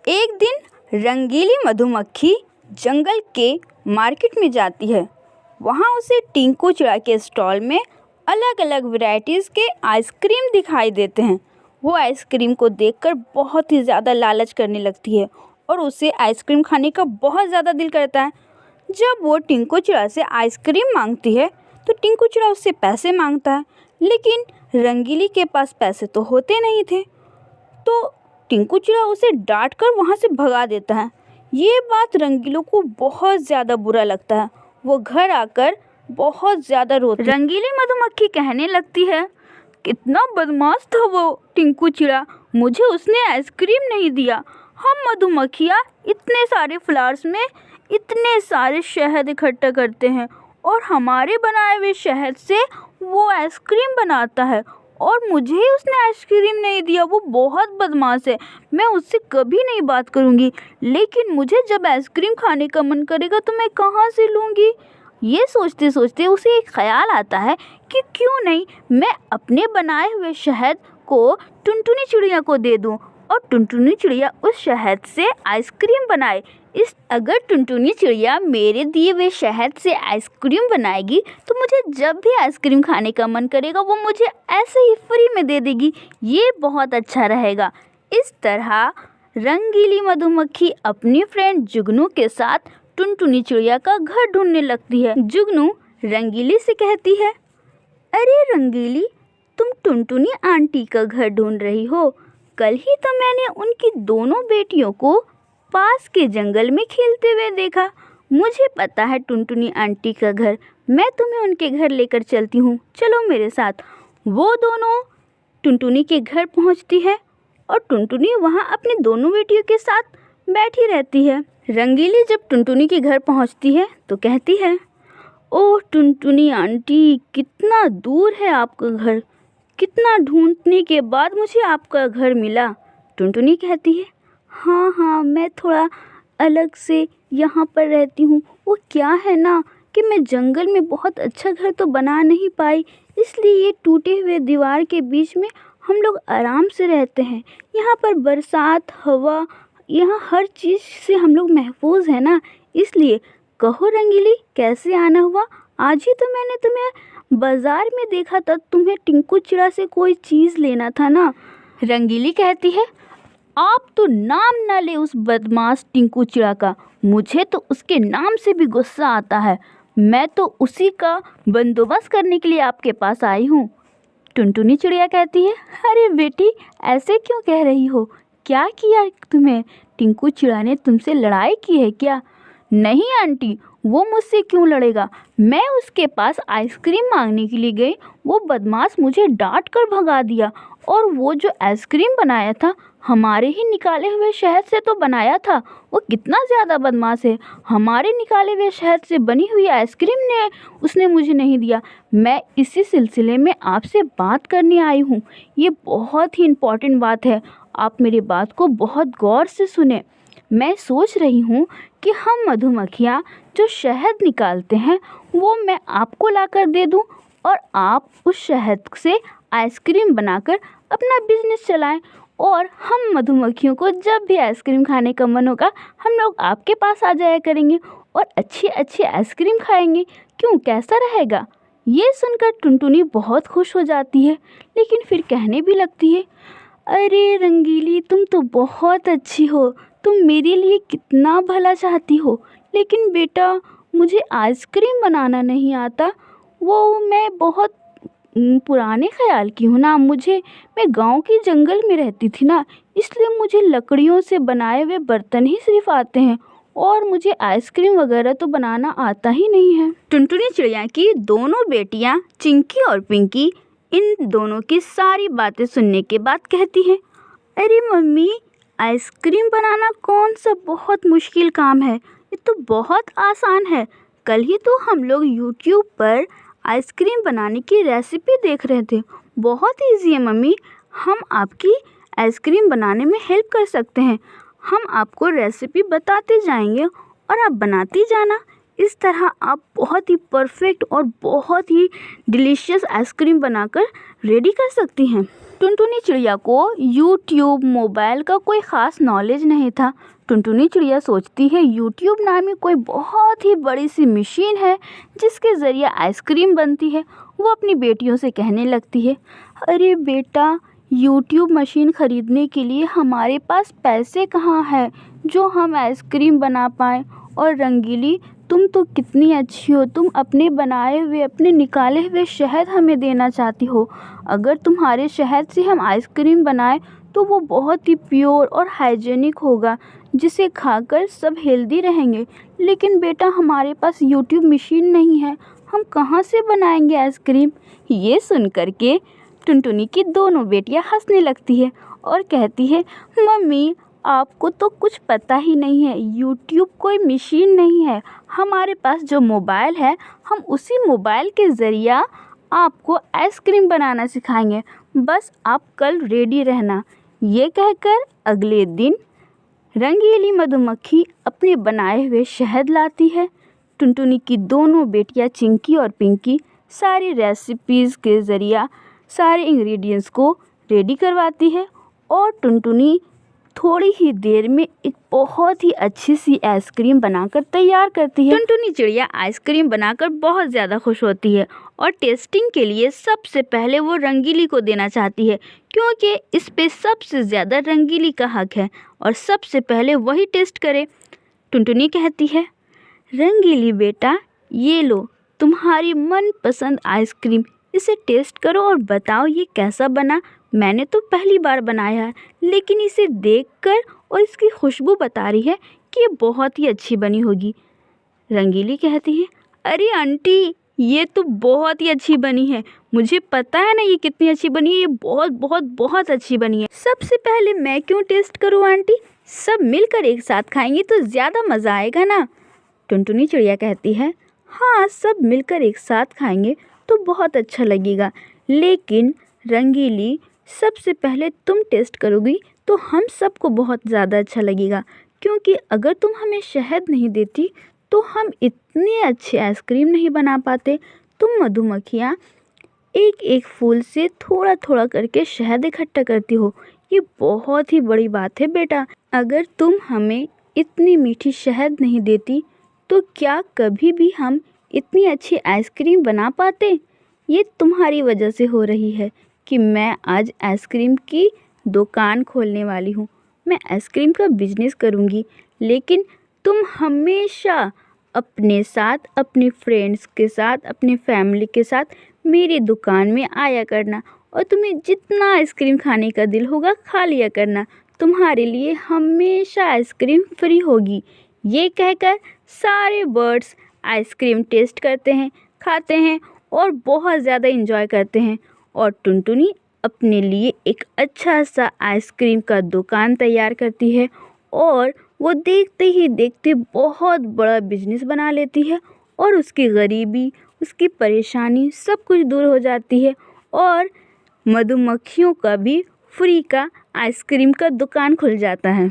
एक दिन रंगीली मधुमक्खी जंगल के मार्केट में जाती है। वहाँ उसे टिंकू चिड़ा के स्टॉल में अलग अलग वैरायटीज़ के आइसक्रीम दिखाई देते हैं। वो आइसक्रीम को देखकर बहुत ही ज़्यादा लालच करने लगती है और उसे आइसक्रीम खाने का बहुत ज़्यादा दिल करता है। जब वो टिंकू चिड़ा से आइसक्रीम मांगती है तो टिंकू चिड़ा उससे पैसे मांगता है, लेकिन रंगीली के पास पैसे तो होते नहीं थे। तो टिंकू चिड़ा उसे डांट कर वहाँ से भगा देता है। ये बात रंगीलों को बहुत ज़्यादा बुरा लगता है। वो घर आकर बहुत ज़्यादा रोती है। रंगीली मधुमक्खी कहने लगती है, कितना बदमाश था वो टिंकू चिड़ा, मुझे उसने आइसक्रीम नहीं दिया। हम मधुमक्खियाँ इतने सारे फ्लावर्स में इतने सारे शहद इकट्ठा करते हैं और हमारे बनाए हुए शहद से वो आइसक्रीम बनाता है और मुझे ही उसने आइसक्रीम नहीं दिया। वो बहुत बदमाश है, मैं उससे कभी नहीं बात करूँगी। लेकिन मुझे जब आइसक्रीम खाने का मन करेगा तो मैं कहाँ से लूँगी। ये सोचते सोचते उसे एक ख्याल आता है कि क्यों नहीं मैं अपने बनाए हुए शहद को टुनटुनी चिड़िया को दे दूँ और टुनटुनी चिड़िया उस शहद से आइसक्रीम बनाए। अगर टुनटुनी चिड़िया मेरे दिए हुए शहद से आइसक्रीम बनाएगी तो मुझे जब भी आइसक्रीम खाने का मन करेगा वो मुझे ऐसे ही फ्री में दे देगी। ये बहुत अच्छा रहेगा। इस तरह रंगीली मधुमक्खी अपनी फ्रेंड जुगनू के साथ टुनटुनी चिड़िया का घर ढूंढने लगती है। जुगनू रंगीली से कहती है, अरे रंगीली, तुम टुनटुनी आंटी का घर ढूंढ रही हो? कल ही तो मैंने उनकी दोनों बेटियों को पास के जंगल में खेलते हुए देखा। मुझे पता है टुनटुनी आंटी का घर, मैं तुम्हें उनके घर लेकर चलती हूँ, चलो मेरे साथ। वो दोनों टुनटुनी के घर पहुँचती है और टुनटुनी वहाँ अपनी दोनों बेटियों के साथ बैठी रहती है। रंगीली जब टुनटुनी के घर पहुँचती है तो कहती है, ओह टुनटुनी आंटी, कितना दूर है आपका घर, कितना ढूंढने के बाद मुझे आपका घर मिला। टुनटुनी कहती है, हाँ, मैं थोड़ा अलग से यहाँ पर रहती हूँ। वो क्या है ना कि मैं जंगल में बहुत अच्छा घर तो बना नहीं पाई, इसलिए ये टूटे हुए दीवार के बीच में हम लोग आराम से रहते हैं। यहाँ पर बरसात, हवा, यहाँ हर चीज़ से हम लोग महफूज है ना। इसलिए कहो रंगीली, कैसे आना हुआ? आज ही तो मैंने तुम्हें बाजार में देखा था, तुम्हें टिंकू चिड़ा से कोई चीज़ लेना था ना। रंगीली कहती है, आप तो नाम ना ले उस बदमाश टिंकू चिड़ा का, मुझे तो उसके नाम से भी गुस्सा आता है। मैं तो उसी का बंदोबस्त करने के लिए आपके पास आई हूँ। टुनटुनी चिड़िया कहती है, अरे बेटी, ऐसे क्यों कह रही हो? क्या किया तुम्हें? टिंकू चिड़ा ने तुमसे लड़ाई की है क्या? नहीं आंटी, वो मुझसे क्यों लड़ेगा? मैं उसके पास आइसक्रीम मांगने के लिए गई, वो बदमाश मुझे डांट कर भगा दिया। और वो जो आइसक्रीम बनाया था हमारे ही निकाले हुए शहद से तो बनाया था। वो कितना ज़्यादा बदमाश है, हमारे निकाले हुए शहद से बनी हुई आइसक्रीम ने उसने मुझे नहीं दिया। मैं इसी सिलसिले में आपसे बात करने आई हूँ। ये बहुत ही इम्पॉर्टेंट बात है, आप मेरी बात को बहुत गौर से सुने। मैं सोच रही हूँ कि हम मधुमक्खियाँ जो शहद निकालते हैं वो मैं आपको लाकर दे दूँ और आप उस शहद से आइसक्रीम बनाकर अपना बिजनेस चलाएं। और हम मधुमक्खियों को जब भी आइसक्रीम खाने का मन होगा हम लोग आपके पास आ जाया करेंगे और अच्छी अच्छी आइसक्रीम खाएंगे। क्यों, कैसा रहेगा? ये सुनकर टुनटुनी बहुत खुश हो जाती है, लेकिन फिर कहने भी लगती है, अरे रंगीली, तुम तो बहुत अच्छी हो, तुम मेरे लिए कितना भला चाहती हो, लेकिन बेटा मुझे आइसक्रीम बनाना नहीं आता। वो मैं बहुत पुराने ख्याल की हूँ ना, मैं गांव के जंगल में रहती थी ना, इसलिए मुझे लकड़ियों से बनाए हुए बर्तन ही सिर्फ आते हैं और मुझे आइसक्रीम वगैरह तो बनाना आता ही नहीं है। टुनटुनी चिड़िया की दोनों बेटियाँ चिंकी और पिंकी इन दोनों की सारी बातें सुनने के बाद कहती हैं, अरे मम्मी, आइसक्रीम बनाना कौन सा बहुत मुश्किल काम है, ये तो बहुत आसान है। कल ही तो हम लोग यूट्यूब पर आइसक्रीम बनाने की रेसिपी देख रहे थे, बहुत ईजी है मम्मी, हम आपकी आइसक्रीम बनाने में हेल्प कर सकते हैं। हम आपको रेसिपी बताते जाएंगे और आप बनाती जाना। इस तरह आप बहुत ही परफेक्ट और बहुत ही डिलीशियस आइसक्रीम बनाकर रेडी कर सकती हैं। टुनटुनी चिड़िया को यूट्यूब मोबाइल का कोई ख़ास नॉलेज नहीं था। टुनटुनी चिड़िया सोचती है यूट्यूब नाम की कोई बहुत ही बड़ी सी मशीन है जिसके ज़रिए आइसक्रीम बनती है। वो अपनी बेटियों से कहने लगती है, अरे बेटा, यूट्यूब मशीन ख़रीदने के लिए हमारे पास पैसे कहाँ हैं जो हम आइसक्रीम बना पाएँ। और रंगीली, तुम तो कितनी अच्छी हो, तुम अपने बनाए हुए, अपने निकाले हुए शहद हमें देना चाहती हो। अगर तुम्हारे शहद से हम आइसक्रीम बनाएं तो वो बहुत ही प्योर और हाइजेनिक होगा, जिसे खाकर सब हेल्दी रहेंगे। लेकिन बेटा, हमारे पास यूट्यूब मशीन नहीं है, हम कहाँ से बनाएंगे आइसक्रीम। ये सुन कर के टुनटुनी की दोनों बेटियां हंसने लगती है और कहती है, मम्मी, आपको तो कुछ पता ही नहीं है, यूट्यूब कोई मशीन नहीं है। हमारे पास जो मोबाइल है, हम उसी मोबाइल के ज़रिए आपको आइसक्रीम बनाना सिखाएंगे, बस आप कल रेडी रहना। ये कहकर अगले दिन रंगीली मधुमक्खी अपने बनाए हुए शहद लाती है। टुनटुनी की दोनों बेटियां चिंकी और पिंकी सारी रेसिपीज़ के ज़रिए सारे इंग्रेडिएंट्स को रेडी करवाती है और टुनटुनी थोड़ी ही देर में एक बहुत ही अच्छी सी आइसक्रीम बनाकर तैयार करती है। टुनटुनी चिड़िया आइसक्रीम बनाकर बहुत ज़्यादा खुश होती है और टेस्टिंग के लिए सबसे पहले वो रंगीली को देना चाहती है, क्योंकि इस पे सबसे ज़्यादा रंगीली का हक है और सबसे पहले वही टेस्ट करे। टुनटुनी कहती है, रंगीली बेटा, ये लो तुम्हारी मनपसंद आइसक्रीम, इसे टेस्ट करो और बताओ ये कैसा बना। मैंने तो पहली बार बनाया है, लेकिन इसे देखकर और इसकी खुशबू बता रही है कि ये बहुत ही अच्छी बनी होगी। रंगीली कहती है, अरे आंटी, ये तो बहुत ही अच्छी बनी है, मुझे पता है ना ये कितनी अच्छी बनी है, ये बहुत बहुत बहुत अच्छी बनी है। सबसे पहले मैं क्यों टेस्ट करूँ आंटी, सब मिलकर एक साथ खाएंगे तो ज़्यादा मज़ा आएगा ना। टुनटुनी चिड़िया कहती है, हाँ, सब मिलकर एक साथ खाएंगे तो बहुत अच्छा लगेगा, लेकिन रंगीली, सबसे पहले तुम टेस्ट करोगी तो हम सबको बहुत ज़्यादा अच्छा लगेगा, क्योंकि अगर तुम हमें शहद नहीं देती तो हम इतने अच्छे आइसक्रीम नहीं बना पाते। तुम मधुमक्खियाँ एक एक फूल से थोड़ा थोड़ा करके शहद इकट्ठा करती हो, ये बहुत ही बड़ी बात है बेटा। अगर तुम हमें इतनी मीठी शहद नहीं देती तो क्या कभी भी हम इतनी अच्छी आइसक्रीम बना पाते। ये तुम्हारी वजह से हो रही है कि मैं आज आइसक्रीम की दुकान खोलने वाली हूँ, मैं आइसक्रीम का बिजनेस करूँगी। लेकिन तुम हमेशा अपने साथ, अपने फ्रेंड्स के साथ, अपने फैमिली के साथ मेरी दुकान में आया करना और तुम्हें जितना आइसक्रीम खाने का दिल होगा खा लिया करना, तुम्हारे लिए हमेशा आइसक्रीम फ्री होगी। ये कहकर सारे बर्ड्स आइसक्रीम टेस्ट करते हैं, खाते हैं और बहुत ज़्यादा एंजॉय करते हैं। और टुनटुनी अपने लिए एक अच्छा सा आइसक्रीम का दुकान तैयार करती है और वो देखते ही देखते बहुत बड़ा बिजनेस बना लेती है और उसकी गरीबी, उसकी परेशानी सब कुछ दूर हो जाती है और मधुमक्खियों का भी फ्री का आइसक्रीम का दुकान खुल जाता है।